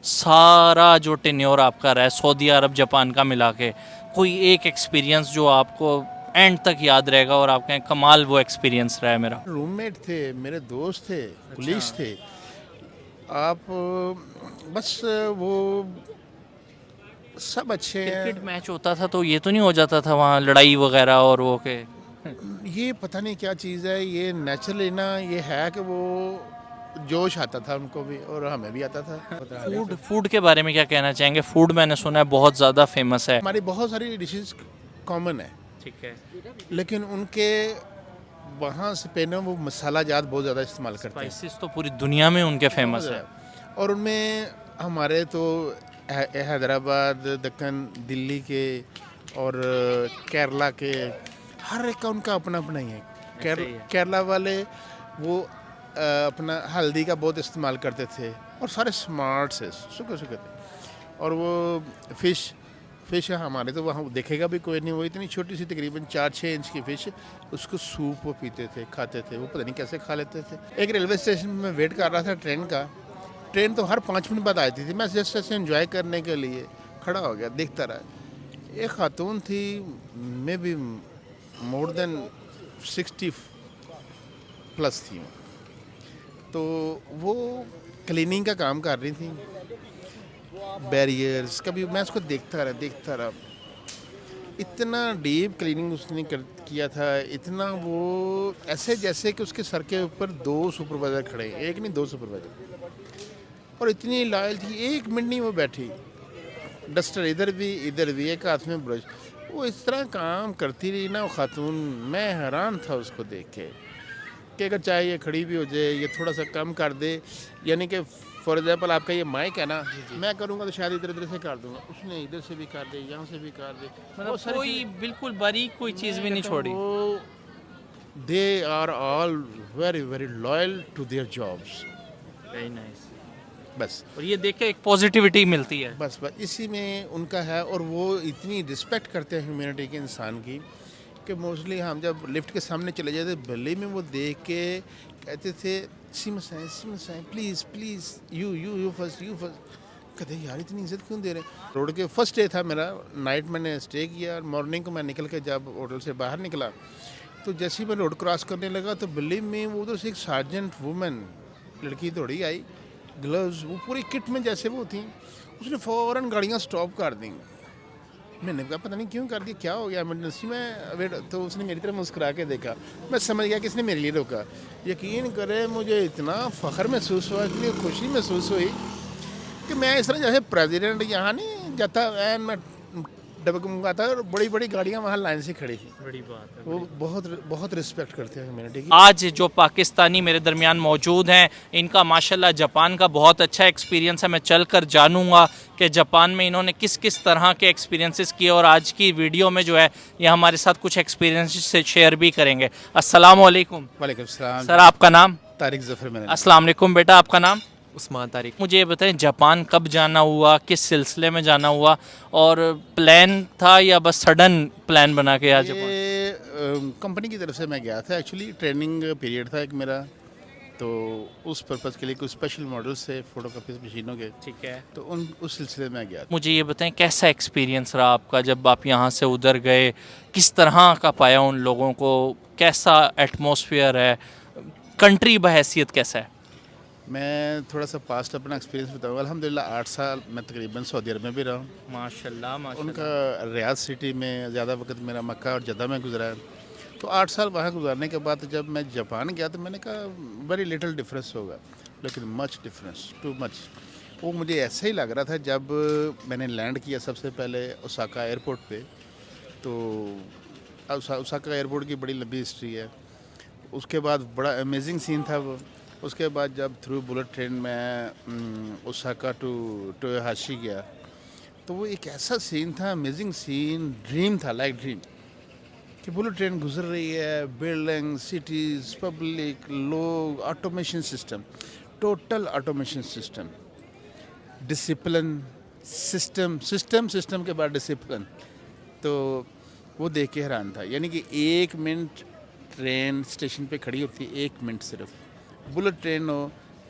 سارا جو ٹینیور آپ کا رہا ہے سعودی عرب جاپان کا ملا کے، کوئی ایک ایکسپیرینس جو آپ کو اینڈ تک یاد رہے گا اور آپ کہیں کمال وہ ایکسپیرینس رہا ہے میرا؟ روم میٹ تھے، میرے دوست تھے، اچھا، کولیگس تھے. آپ بس وہ سب اچھے ہیں. کرکٹ میچ ہوتا تھا تو یہ تو نہیں ہو جاتا تھا وہاں لڑائی وغیرہ اور وہ کہ یہ پتہ نہیں کیا چیز ہے، یہ نیچرلی نا یہ ہے کہ وہ جوش آتا تھا ان کو بھی اور ہمیں بھی آتا تھا. فوڈ کے بارے میں کیا کہنا چاہیں گے؟ فوڈ میں نے سنا ہے بہت زیادہ فیمس ہے. ہماری بہت ساری ڈشز کامن ہے، ٹھیک ہے. لیکن ان کے وہاں سے پہ نا وہ مسالہ جات بہت زیادہ استعمال کرتے ہیں، اسپائسیز تو پوری دنیا میں ان کے بہت فیمس ہے. زیادہ. اور ان میں ہمارے تو حیدرآباد، دکن، دلی کے اور کیرلا کے ہر ایک کا ان کا اپنا اپنا ہی ہے. ایسے ہی ہے. کیرلا والے وہ اپنا ہلدی کا بہت استعمال کرتے تھے اور سارے سمارٹ سے سکے تھے. اور وہ فش ہمارے تو وہاں دیکھے گا بھی کوئی نہیں، وہ اتنی چھوٹی سی تقریباً 4-6 انچ کی فش، اس کو سوپ وہ پیتے تھے، کھاتے تھے. وہ پتہ نہیں کیسے کھا لیتے تھے. ایک ریلوے اسٹیشن میں ویٹ کر رہا تھا ٹرین کا. ٹرین تو ہر 5 منٹ بعد آتی تھی. میں جسٹ ایسے انجوائے کرنے کے لیے کھڑا ہو گیا، دیکھتا رہا. ایک خاتون تھی، میں بھی مور دین 60 پلس تھی، تو وہ کلیننگ کا کام کر رہی تھی. بیریئرز کبھی میں اس کو دیکھتا رہا. اتنا ڈیپ کلیننگ اس نے کیا تھا، اتنا وہ ایسے جیسے کہ اس کے سر کے اوپر 2 سپروائزر کھڑے ہیں، ایک نہیں 2 سپروائزر. اور اتنی لائل تھی، 1 منٹ نہیں وہ بیٹھی. ڈسٹر ادھر بھی ایک ہاتھ میں برش. وہ اس طرح کام کرتی رہی نا وہ خاتون. میں حیران تھا اس کو دیکھ کے کہ اگر چاہے یہ کھڑی بھی ہو جائے، یہ تھوڑا سا کم کر دے. یعنی کہ فار ایگزامپل آپ کا یہ مائک ہے نا، میں کروں گا تو شاید ادھر سے کر دوں گا، اس نے ادھر سے بھی کر دے، یہاں سے بھی کر دے. مطلب کوئی بالکل باریک کوئی چیز بھی نہیں چھوڑی. وہ they are all very very loyal to their jobs. Very nice. بس اور یہ دیکھ کے ایک پازیٹیوٹی ملتی ہے. بس اسی میں ان کا ہے. اور وہ اتنی رسپیکٹ کرتے ہیں ہیومینٹی کے، انسان کی، کہ موسٹلی ہم جب لفٹ کے سامنے چلے جاتے بلی میں، وہ دیکھ کے کہتے تھے سیمسائیں پلیز یو فرسٹ. کہتے یار اتنی عزت کیوں دے رہے ہیں. روڈ کے فرسٹ ڈے تھا میرا، نائٹ میں نے اسٹے کیا. مارننگ کو میں نکل کے جب ہوٹل سے باہر نکلا تو جیسے ہی میں روڈ کراس کرنے لگا تو بلی میں وہ ادھر سے ایک سارجنٹ وومن لڑکی دوڑی آئی، گلوز وہ پوری کٹ میں جیسے وہ تھیں. اس نے فوراً گاڑیاں سٹاپ کر دیں. میں نے کہا پتہ نہیں کیوں کر دیا، کیا ہو گیا ایمرجنسی میں؟ تو اس نے میری طرف مسکرا کے دیکھا. میں سمجھ گیا کہ اس نے میرے لیے روکا. یقین کرے مجھے اتنا فخر محسوس ہوا، اتنی خوشی محسوس ہوئی کہ میں اس طرح جیسے پریزیڈنٹ یہاں نہیں جاتا میں ڈبک منگاتا، اور بڑی بڑی گاڑیاں وہاں لائن سے کھڑی تھیں. بڑی بات ہے. وہ بہت رسپیکٹ کرتے ہیں کمیونٹی کی. آج جو پاکستانی میرے درمیان موجود ہیں، ان کا ماشاءاللہ جاپان کا بہت اچھا ایکسپیرینس ہے. میں چل کر جانوں گا کہ جاپان میں انہوں نے کس کس طرح کے ایکسپیرینسز کیے، اور آج کی ویڈیو میں جو ہے یہ ہمارے ساتھ کچھ ایکسپیرینس سے شیئر بھی کریں گے. السلام علیکم. وعلیکم السلام. سر آپ کا نام؟ طارق ظفر. میں نے السلام علیکم بیٹا، آپ کا نام؟ عثمان طارق. مجھے یہ بتائیں جاپان کب جانا ہوا، کس سلسلے میں جانا ہوا، اور پلان تھا یا بس سڈن پلان بنا کے آج جاپان؟ یہ کمپنی کی طرف سے میں گیا تھا. ایکچولی ٹریننگ پیریڈ تھا ایک میرا، تو اس پرپز کے لیے کچھ اسپیشل ماڈلس تھے فوٹو کاپیز مشینوں کے، ٹھیک ہے. تو اس سلسلے میں گیا تھا. مجھے یہ بتائیں کیسا ایکسپیرینس رہا آپ کا جب آپ یہاں سے ادھر گئے، کس طرح کا پایا ان لوگوں کو، کیسا ایٹماسفیئر ہے، کنٹری بحیثیت کیسا ہے؟ میں تھوڑا سا پاسٹ اپنا ایکسپیرینس بتاؤں گا. الحمدللہ 8 سال میں تقریباً سعودی عرب میں بھی رہا ہوں. ماشاءاللہ ان ماشاءاللہ. کا ریاض سٹی میں زیادہ وقت میرا مکہ اور جدہ میں گزرا ہے. تو 8 سال وہاں گزارنے کے بعد جب میں جاپان گیا تو میں نے کہا ویری لٹل ڈفرینس ہوگا، لیکن مچ ڈفرینس، ٹو مچ. وہ مجھے ایسا ہی لگ رہا تھا جب میں نے لینڈ کیا سب سے پہلے اوساکا ایئرپورٹ پہ. تو اوساکا ایئرپورٹ کی بڑی لمبی ہسٹری ہے. اس کے بعد بڑا امیزنگ سین تھا وہ. اس کے بعد جب تھرو بلٹ ٹرین میں اوساکا ٹو ٹویوہاشی گیا تو وہ ایک ایسا سین تھا، امیزنگ سین، ڈریم تھا، لائک ڈریم، کہ بلٹ ٹرین گزر رہی ہے، بلڈنگ، سٹیز، پبلک، لوگ، automation system, total automation system, discipline, system کے بعد ڈسپلن. تو وہ دیکھ کے حیران تھا. یعنی کہ 1 منٹ ٹرین اسٹیشن پہ کھڑی ہوتی ہے، 1 منٹ صرف. بلٹ ٹرین ہو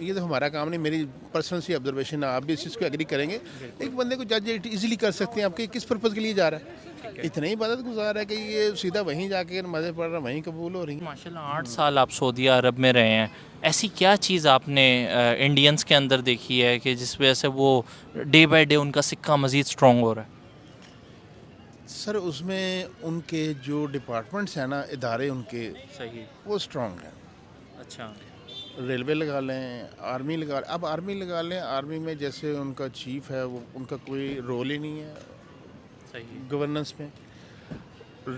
یہ تو ہمارا کام نہیں, میری پرسنل سی آبزرویشن ہے, آپ بھی اس چیز کو ایگری کریں گے. ایک بندے کو جج ایزیلی کر سکتے ہیں آپ کے کس پرپز کے لیے جا رہا ہے, اتنا ہی عبادت گزار ہے کہ یہ سیدھا وہیں جا کے نمازیں پڑھ رہا ہے, وہیں قبول ہو رہی ہیں. ماشاء اللہ 8 سال آپ سعودی عرب میں رہے ہیں, ایسی کیا چیز آپ نے انڈینس کے اندر دیکھی ہے کہ جس وجہ سے وہ ڈے بائی ڈے ان کا سکہ مزید اسٹرانگ ہو رہا ہے؟ سر اس میں ان کے جو ڈپارٹمنٹس ہیں نا, ادارے ان کے, صحیح. وہ اسٹرانگ ہیں. اچھا. ریلوے لگا لیں, آرمی لگا لیں. اب آرمی لگا لیں, آرمی میں جیسے ان کا چیف ہے, وہ ان کا کوئی رول ہی نہیں ہے صحیح. گورننس میں.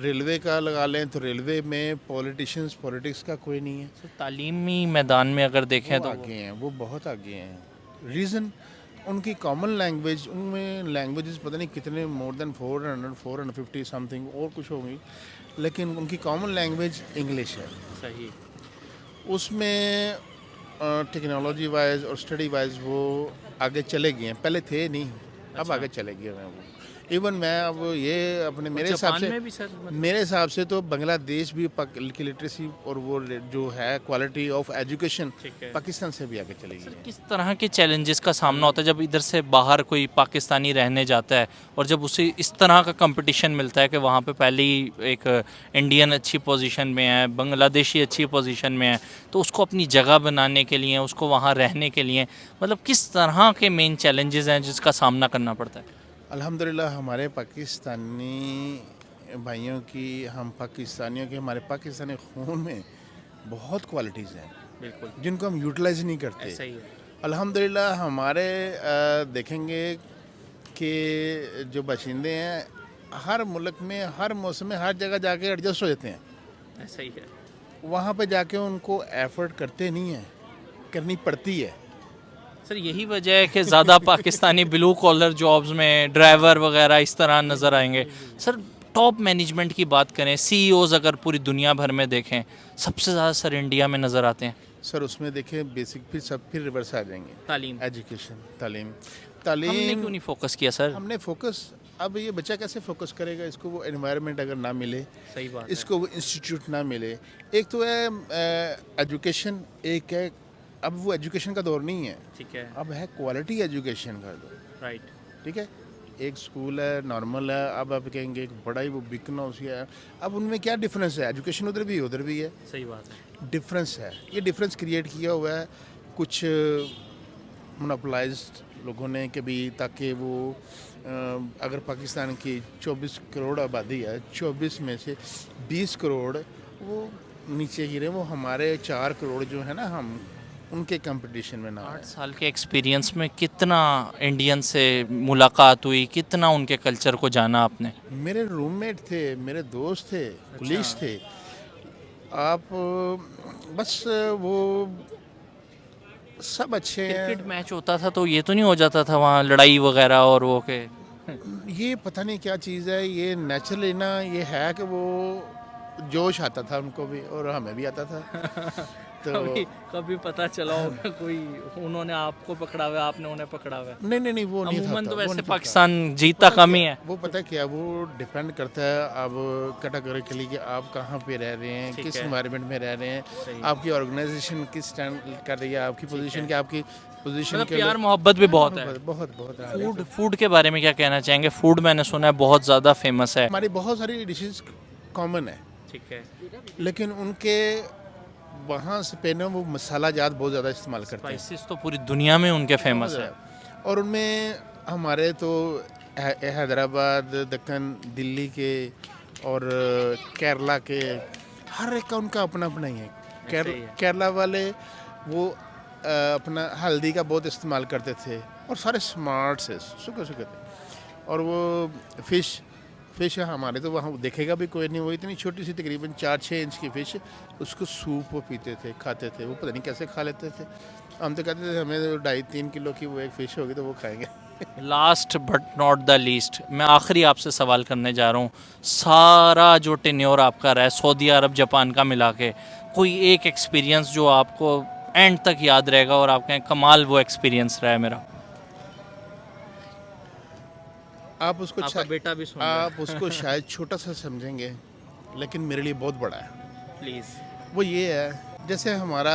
ریلوے کا لگا لیں تو ریلوے میں پولیٹکس کا کوئی نہیں ہے. تعلیمی میدان میں اگر دیکھیں وہ تو آگے ہیں, وہ بہت آگے ہیں. ریزن ان کی کامن لینگویج, ان میں لینگویجز پتہ نہیں کتنے, مور دین 450 سم تھنگ اور کچھ ہوگی, لیکن ان کی کامن لینگویج انگلش ہے. صحیح. اس میں ٹیکنالوجی وائز اور اسٹڈی وائز وہ آگے چلے گئے ہیں, پہلے تھے نہیں, اب آگے چلے گئے ہیں وہ. ایون میں اب یہ اپنے میرے حساب سے تو بنگلہ دیش بھی کی لٹریسی اور وہ جو ہے کوالٹی آف ایجوکیشن پاکستان سے بھی آگے چلے گی. کس طرح کے چیلنجز کا سامنا ہوتا ہے جب ادھر سے باہر کوئی پاکستانی رہنے جاتا ہے اور جب اسے اس طرح کا کمپٹیشن ملتا ہے کہ وہاں پہ پہلے ہی ایک انڈین اچھی پوزیشن میں ہے, بنگلہ دیشی اچھی پوزیشن میں ہے, تو اس کو اپنی جگہ بنانے کے لیے, اس کو وہاں رہنے کے لیے مطلب کس طرح کے مین چیلنجز ہیں جس کا سامنا کرنا پڑتا ہے؟ الحمدللہ ہمارے پاکستانی بھائیوں کی, ہم پاکستانیوں کے, ہمارے پاکستانی خون میں بہت کوالٹیز ہیں بالکل, جن کو ہم یوٹیلائز نہیں کرتے. صحیح ہے. الحمدللہ ہمارے دیکھیں گے کہ جو باشندے ہیں ہر ملک میں, ہر موسم میں, ہر جگہ جا کے ایڈجسٹ ہو جاتے ہیں. صحیح ہے. وہاں پہ جا کے ان کو ایفرٹ کرتے نہیں ہیں, کرنی پڑتی ہے. سر یہی وجہ ہے کہ زیادہ پاکستانی بلو کالر جابز میں ڈرائیور وغیرہ اس طرح نظر آئیں گے. سر ٹاپ مینجمنٹ کی بات کریں, سی ای اوز اگر پوری دنیا بھر میں دیکھیں, سب سے زیادہ سر انڈیا میں نظر آتے ہیں. سر اس میں دیکھیں بیسک پھر ریورس آ جائیں گے. تعلیم, ایجوکیشن, تعلیم. ہم نے کیوں نہیں فوکس کیا سر؟ ہم نے فوکس, اب یہ بچہ کیسے فوکس کرے گا, اس کو وہ انوائرمنٹ اگر نہ ملے, صحیح بات, اس کو وہ انسٹیٹیوٹ نہ ملے. ایک تو ہے ایجوکیشن, ایک ہے اب وہ ایجوکیشن کا دور نہیں ہے, ٹھیک ہے, اب ہے کوالٹی ایجوکیشن کا دور. رائٹ. ٹھیک ہے, ایک سکول ہے نارمل ہے, اب آپ کہیں گے ایک بڑا ہی وہ بگ ہاؤس ہے. اب ان میں کیا ڈفرینس ہے, ایجوکیشن ادھر بھی ہے. صحیح بات ہے. ڈفرینس ہے, یہ ڈفرینس کریٹ کیا ہوا ہے کچھ مونوپلائزڈ لوگوں نے کہ بھی تاکہ وہ اگر پاکستان کی 24 کروڑ آبادی ہے, 24 میں سے 20 کروڑ وہ نیچے گرے, وہ ہمارے 4 کروڑ جو ہے نا, ہم ان کے کمپٹیشن میں نہ. 8 سال کے ایکسپیرینس میں کتنا انڈین سے ملاقات ہوئی, کتنا ان کے کلچر کو جانا آپ نے؟ میرے روم میٹ تھے, میرے دوست تھے, کولیگس تھے. آپ بس وہ سب اچھے ہیں. کرکٹ میچ ہوتا تھا تو یہ تو نہیں ہو جاتا تھا وہاں لڑائی وغیرہ اور وہ کہ یہ پتہ نہیں کیا چیز ہے, یہ نیچرلی نا یہ ہے کہ وہ جوش آتا تھا ان کو بھی اور ہمیں بھی آتا تھا. تو کبھی پتہ چلا ہوگا کوئی انہوں نے آپ کو پکڑا ہوا, آپ نے انہیں پکڑا ہوا؟ نہیں وہ نہیں تھا. عموماً تو ویسے پاکستان جیتا کم ہی ہے. وہ پتہ کیا, وہ ڈیپینڈ کرتا ہے اب کیٹاگوریکلی کہ آپ کہاں پہ رہ رہے ہیں, کس انوائرمنٹ میں رہ رہے ہیں, آپ کی آرگنائزیشن کس اسٹینڈ کر رہی ہے, آپ کی پوزیشن کیا, آپ کی پوزیشن کے پیار محبت بھی بہت ہے. بہت. فوڈ کے بارے میں کیا کہنا چاہیں گے؟ فوڈ میں نے سنا ہے بہت زیادہ فیمس ہے. ہماری بہت ساری ڈشز کامن ہے, ٹھیک ہے, لیکن ان کے وہاں سے پہ نا وہ مسالہ جات بہت زیادہ استعمال کرتے ہیں. اسپائسز تو پوری دنیا میں ان کے فیمس ہے. اور ان میں ہمارے تو حیدرآباد, دکن, دلی کے اور کیرلا کے, ہر ایک کا ان کا اپنا اپنا ہی ہے. کیرلا والے وہ اپنا ہلدی کا بہت استعمال کرتے تھے اور سارے سمارٹ سے سکے تھے. اور وہ فش ہمارے تو وہاں دیکھے گا بھی کوئی نہیں, وہ اتنی چھوٹی سی تقریباً 4-6 انچ کی فش, اس کو سوپ وہ پیتے تھے, کھاتے تھے. وہ پتہ نہیں کیسے کھا لیتے تھے. ہم تو کہتے تھے ہمیں 2.5-3 کلو کی وہ ایک فش ہوگی تو وہ کھائیں گے. Last but not the least, میں آخری آپ سے سوال کرنے جا رہا ہوں. سارا جو ٹینیور آپ کا رہا ہے سعودی عرب جاپان کا ملا کے, کوئی ایک ایکسپیرینس جو آپ کو اینڈ تک یاد رہے گا اور آپ کہیں کمال وہ ایکسپیرینس رہا ہے میرا؟ آپ اس کو بیٹا بھی سن آپ اس کو شاید چھوٹا سا سمجھیں گے, لیکن میرے لیے بہت بڑا ہے. پلیز. وہ یہ ہے جیسے ہمارا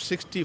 60